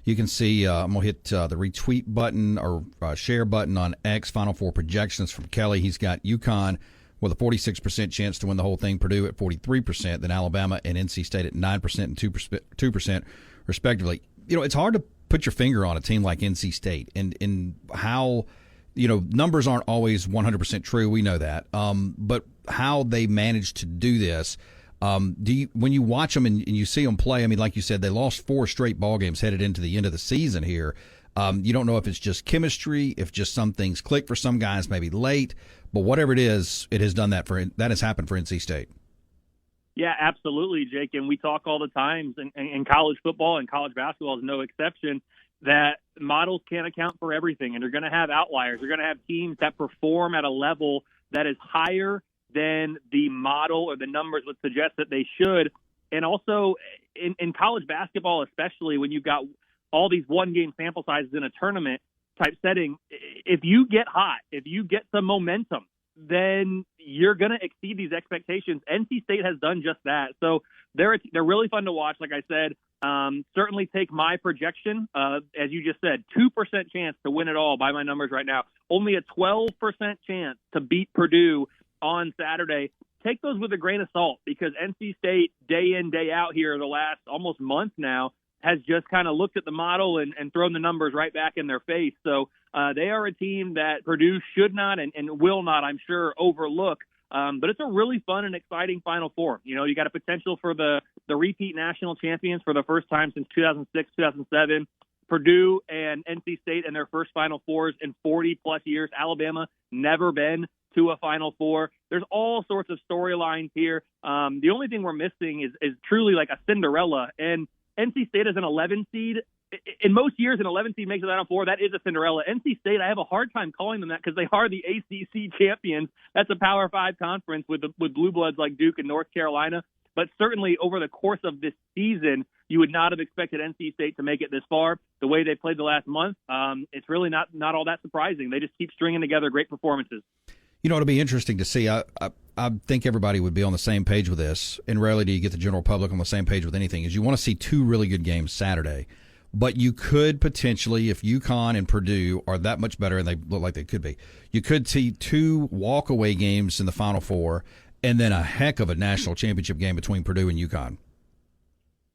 You can see, I'm going to hit the retweet button or share button on X, Final Four projections from Kelley. He's got UConn with a 46% chance to win the whole thing, Purdue at 43%, then Alabama and NC State at 9% and 2% respectively. It's hard to put your finger on a team like NC State and how, numbers aren't always 100% true. We know that. But how they managed to do this, when you watch them and you see them play, I mean, like you said, they lost 4 straight ball games headed into the end of the season here. You don't know if it's just chemistry, if just some things click for some guys, maybe late, but whatever it is, it has done that has happened for NC State. Yeah, absolutely, Jake. And we talk all the time in college football, and college basketball is no exception, that models can't account for everything. And you're going to have outliers. You're going to have teams that perform at a level that is higher than the model or the numbers would suggest that they should. And also in college basketball, especially when you've got all these one-game sample sizes in a tournament-type setting, if you get hot, if you get some momentum, then you're going to exceed these expectations. NC State has done just that. So they're really fun to watch, like I said. Certainly take my projection, as you just said, 2% chance to win it all by my numbers right now. Only a 12% chance to beat Purdue on Saturday. Take those with a grain of salt, because NC State, day in, day out here, the last almost month now, has just kind of looked at the model and thrown the numbers right back in their face. So they are a team that Purdue should not and will not, I'm sure, overlook. But it's a really fun and exciting Final Four. You got a potential for the repeat national champions for the first time since 2006, 2007. Purdue and NC State in their first Final Fours in 40-plus years. Alabama never been to a Final Four. There's all sorts of storylines here. The only thing we're missing is truly like a Cinderella. And NC State is an 11 seed. In most years, an 11 seed makes the Final Four. That is a Cinderella. NC State, I have a hard time calling them that because they are the ACC champions. That's a Power 5 conference with blue bloods like Duke and North Carolina. But certainly over the course of this season, you would not have expected NC State to make it this far. The way they played the last month, it's really not all that surprising. They just keep stringing together great performances. It'll be interesting to see. I think everybody would be on the same page with this, and rarely do you get the general public on the same page with anything, is you want to see 2 really good games Saturday. But you could potentially, if UConn and Purdue are that much better, and they look like they could be, you could see 2 walk-away games in the Final Four and then a heck of a national championship game between Purdue and UConn.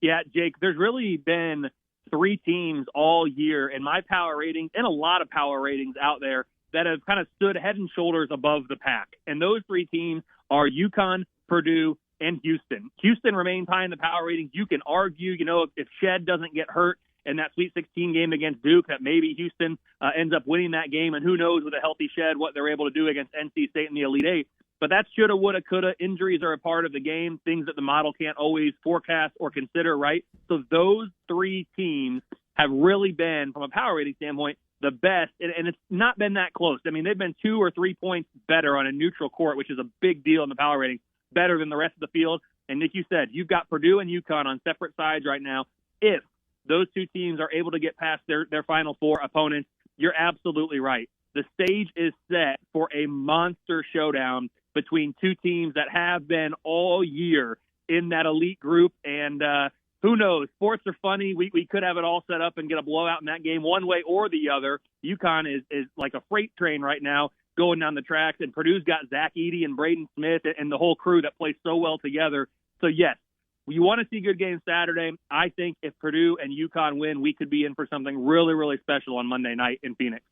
Yeah, Jake, there's really been 3 teams all year in my power ratings and a lot of power ratings out there that have kind of stood head and shoulders above the pack. And those 3 teams are UConn, Purdue, and Houston. Houston remains high in the power ratings. You can argue, if Shed doesn't get hurt in that Sweet 16 game against Duke, that maybe Houston ends up winning that game. And who knows with a healthy Shed what they're able to do against NC State in the Elite Eight. But that's shoulda, woulda, coulda. Injuries are a part of the game, things that the model can't always forecast or consider, right? So those 3 teams have really been, from a power rating standpoint, the best, and it's not been that close. I mean, they've been 2 or 3 points better on a neutral court, which is a big deal in the power rating, better than the rest of the field. And Nick, you said, you've got Purdue and UConn on separate sides right now. If those 2 teams are able to get past their Final Four opponents, you're absolutely right. The stage is set for a monster showdown between 2 teams that have been all year in that elite group. And who knows? Sports are funny. We could have it all set up and get a blowout in that game one way or the other. UConn is like a freight train right now going down the tracks, and Purdue's got Zach Edey and Braden Smith and the whole crew that plays so well together. So, yes, you want to see good games Saturday. I think if Purdue and UConn win, we could be in for something really, really special on Monday night in Phoenix.